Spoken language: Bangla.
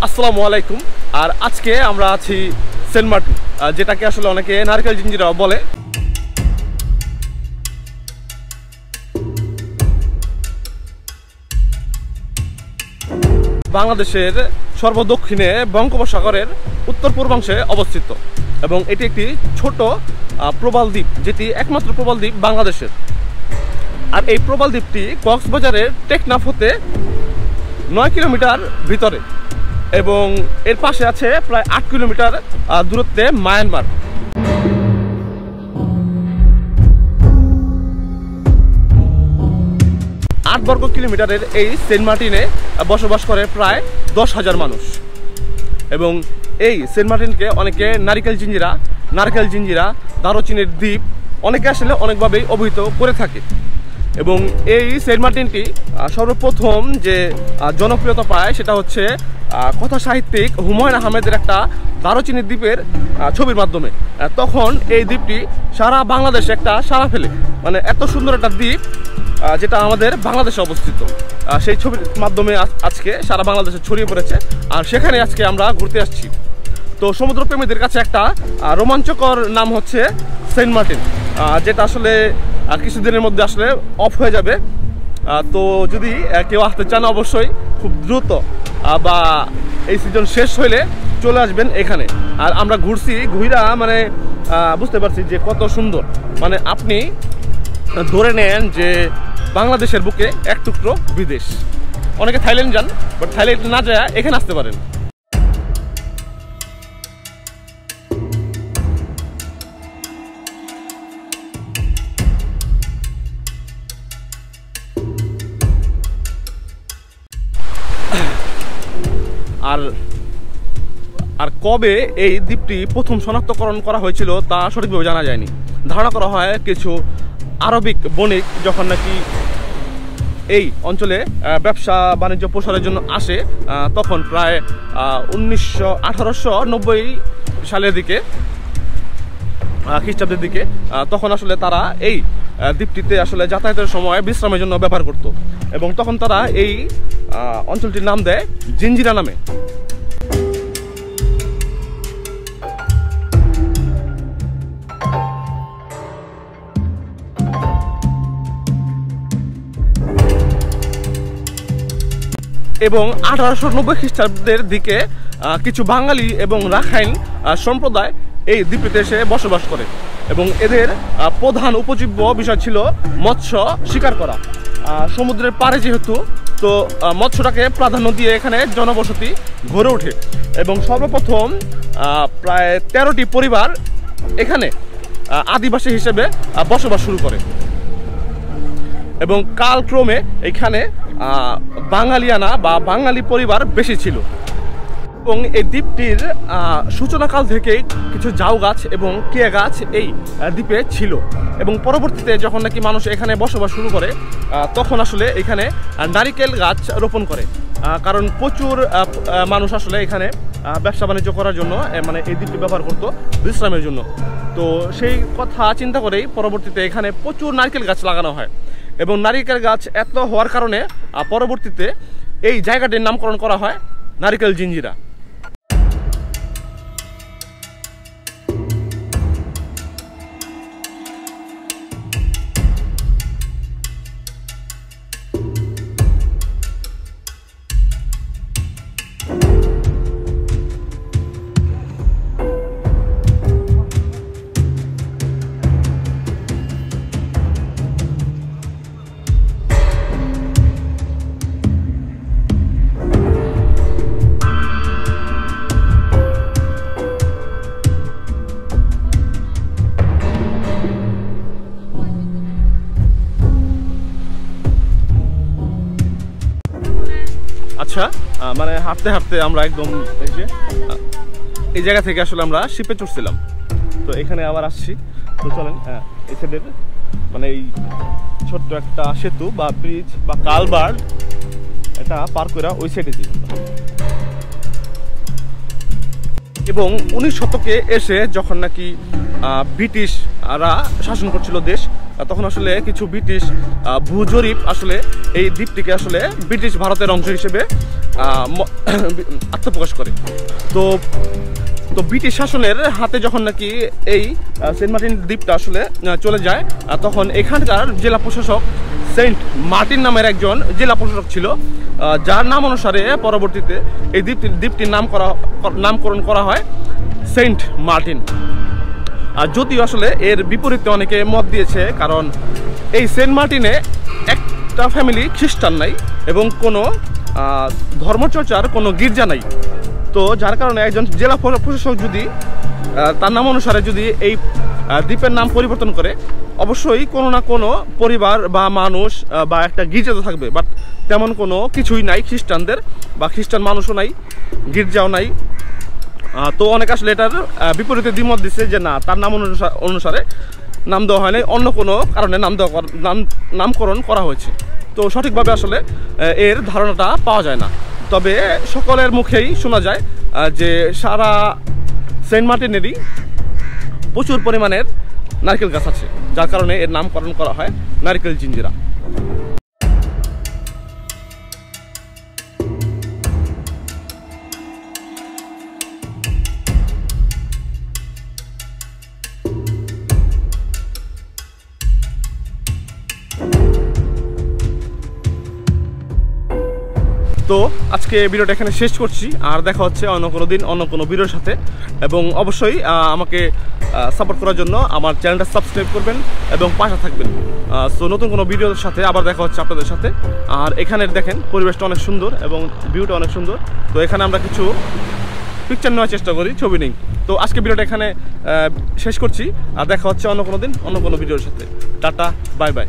আসসালামু আলাইকুম। আর আজকে আমরা আছি সেন্ট মার্টিন, যেটাকে আসলে অনেকে নারকেল জিঞ্জিরা বলে। বাংলাদেশের সর্বদক্ষিণে বঙ্গোপসাগরের উত্তর পূর্বাংশে অবস্থিত এবং এটি একটি ছোট প্রবাল দ্বীপ, যেটি একমাত্র প্রবাল দ্বীপ বাংলাদেশের। আর এই প্রবাল দ্বীপটি কক্সবাজারের টেকনাফ হতে 9 কিলোমিটার ভিতরে এবং এর পাশে আছে প্রায় 8 কিলোমিটার দূরত্বে মায়ানমার। 8 বর্গ কিলোমিটারের এই সেন্ট মার্টিনে বসবাস করে প্রায় 10,000 মানুষ। এবং এই সেন্ট মার্টিনকে অনেকে নারকেল জিঞ্জিরা, দারুচিনির দ্বীপ অনেকে আসলে অনেকভাবেই অভিহিত করে থাকে। এবং এই সেন্ট মার্টিনটি সর্বপ্রথম যে জনপ্রিয়তা পায় সেটা হচ্ছে কথা সাহিত্যিক হুমায়ুন আহমেদের একটা দারুচিনি দ্বীপের ছবির মাধ্যমে। তখন এই দ্বীপটি সারা বাংলাদেশে একটা সাড়া ফেলে, মানে এত সুন্দর একটা দ্বীপ যেটা আমাদের বাংলাদেশে অবস্থিত। সেই ছবির মাধ্যমে আজকে সারা বাংলাদেশে ছড়িয়ে পড়েছে। আর সেখানে আজকে আমরা ঘুরতে আসছি। তো সমুদ্রপ্রেমীদের কাছে একটা রোমাঞ্চকর নাম হচ্ছে সেন্ট মার্টিন, যেটা আসলে কিছুদিনের মধ্যে আসলে অফ হয়ে যাবে। তো যদি কেউ আসতে চান অবশ্যই খুব দ্রুত বা এই সিজন শেষ হইলে চলে আসবেন এখানে। আর আমরা ঘুরা মানে বুঝতে পারছি যে কত সুন্দর, মানে আপনি ধরে নেন যে বাংলাদেশের বুকে এক টুকরো বিদেশ। অনেকে থাইল্যান্ড যান, বাট থাইল্যান্ড না যায় এখানে আসতে পারেন। আর কবে এই দ্বীপটি প্রথম শনাক্তকরণ করা হয়েছিল তা সঠিকভাবে জানা যায়নি। ধারণা করা হয় কিছু আরবিক বণিক যখন নাকি এই অঞ্চলে ব্যবসা বাণিজ্য প্রসারের জন্য আসে, তখন প্রায় 1890 সালের দিকে, খ্রিস্টাব্দের দিকে, তখন আসলে তারা এই দ্বীপটিতে আসলে যাতায়াতের সময় বিশ্রামের জন্য ব্যবহার করত। এবং তখন তারা এই অঞ্চলটির নাম দেয় জিঞ্জিরা নামে। এবং 1890 খ্রিস্টাব্দের দিকে কিছু বাঙালি এবং রাখাইন সম্প্রদায় এই দ্বীপটিতে এসে বসবাস করে এবং এদের প্রধান উপজীব্য বিষয় ছিল মৎস্য শিকার করা। সমুদ্রের পাড়ে যেহেতু, তো মৎস্যটাকে প্রাধান্য দিয়ে এখানে জনবসতি গড়ে ওঠে এবং সর্বপ্রথম প্রায় 13টি পরিবার এখানে আদিবাসী হিসেবে বসবাস শুরু করে এবং কালক্রমে এখানে বাঙালিয়ানা বা বাঙালি পরিবার বেশি ছিল। এবং এই দ্বীপটির সূচনাকাল থেকেই কিছু জাউ গাছ এবং কেয়া গাছ এই দ্বীপে ছিল এবং পরবর্তীতে যখন নাকি মানুষ এখানে বসবাস শুরু করে তখন আসলে এখানে নারিকেল গাছ রোপণ করে, কারণ প্রচুর মানুষ আসলে এখানে ব্যবসা বাণিজ্য করার জন্য মানে এই দ্বীপটি ব্যবহার করত বিশ্রামের জন্য। তো সেই কথা চিন্তা করেই পরবর্তীতে এখানে প্রচুর নারকেল গাছ লাগানো হয় এবং নারিকেল গাছ এত হওয়ার কারণে পরবর্তীতে এই জায়গাটির নামকরণ করা হয় নারকেল জিঞ্জিরা। আচ্ছা, মানে হাঁটতে হাঁটতে আমরা একদম এই জায়গা থেকে আসলে আমরা শিপে চড়ছিলাম, তো এখানে আবার আসছি। তো চলেন এই সাইডের মানে এই ছোট্ট একটা সেতু বা ব্রিজ বা কালভার্ট, এটা পার করে ওই সাইডে যাই। এবং 19 শতকে এসে যখন নাকি ব্রিটিশরা শাসন করছিল দেশ, তখন আসলে কিছু ব্রিটিশ ভূজরিপ আসলে এই দ্বীপটিকে আসলে ব্রিটিশ ভারতের অংশ হিসেবে আত্মপ্রকাশ করে। তো ব্রিটিশ শাসনের হাতে যখন নাকি এই সেন্ট মার্টিন দ্বীপটা আসলে চলে যায়, তখন এখানকার জেলা প্রশাসক সেন্ট মার্টিন নামের একজন জেলা প্রশাসক ছিল, যার নাম অনুসারে পরবর্তীতে এই দ্বীপটির নামকরণ করা হয় সেন্ট মার্টিন। যদিও আসলে এর বিপরীতে অনেকে মত দিয়েছে, কারণ এই সেন্ট মার্টিনে একটা ফ্যামিলি খ্রিস্টান নাই এবং কোনো ধর্মচর্চার কোনো গির্জা নাই। তো যার কারণে একজন জেলা প্রশাসক যদি তার নাম অনুসারে যদি এই দ্বীপের নাম পরিবর্তন করে, অবশ্যই কোনো না কোনো পরিবার বা মানুষ বা একটা গির্জা তো থাকবে, বাট তেমন কোনো কিছুই নাই খ্রিস্টানদের, বা খ্রিস্টান মানুষও নাই, গির্জাও নাই। তো অনেক আসলে এটার বিপরীতে দ্বিমত দিচ্ছে যে না, তার নাম অনুসারে নাম দেওয়া হয়নি, অন্য কোনো কারণে নামকরণ করা হয়েছে। তো সঠিকভাবে আসলে এর ধারণাটা পাওয়া যায় না। তবে সকলের মুখেই শোনা যায় যে সারা সেন্ট মার্টিনেরই প্রচুর পরিমাণের নারকেল গাছ আছে, যার কারণে এর নামকরণ করা হয় নারকেল জিঞ্জিরা। তো আজকে ভিডিওটা এখানে শেষ করছি, আর দেখা হচ্ছে অন্য কোনো দিন অন্য কোনো ভিডিওর সাথে। এবং অবশ্যই আমাকে সাপোর্ট করার জন্য আমার চ্যানেলটা সাবস্ক্রাইব করবেন এবং পাশে থাকবেন। সো নতুন কোনো ভিডিওর সাথে আবার দেখা হচ্ছে আপনাদের সাথে। আর এখানে দেখেন পরিবেশটা অনেক সুন্দর এবং ভিউটা অনেক সুন্দর। তো এখানে আমরা কিছু পিকচার নেওয়ার চেষ্টা করি, ছবি নেই। তো আজকে ভিডিওটা এখানে শেষ করছি, আর দেখা হচ্ছে অন্য কোনো দিন অন্য কোনো ভিডিওর সাথে। Tata, bye bye.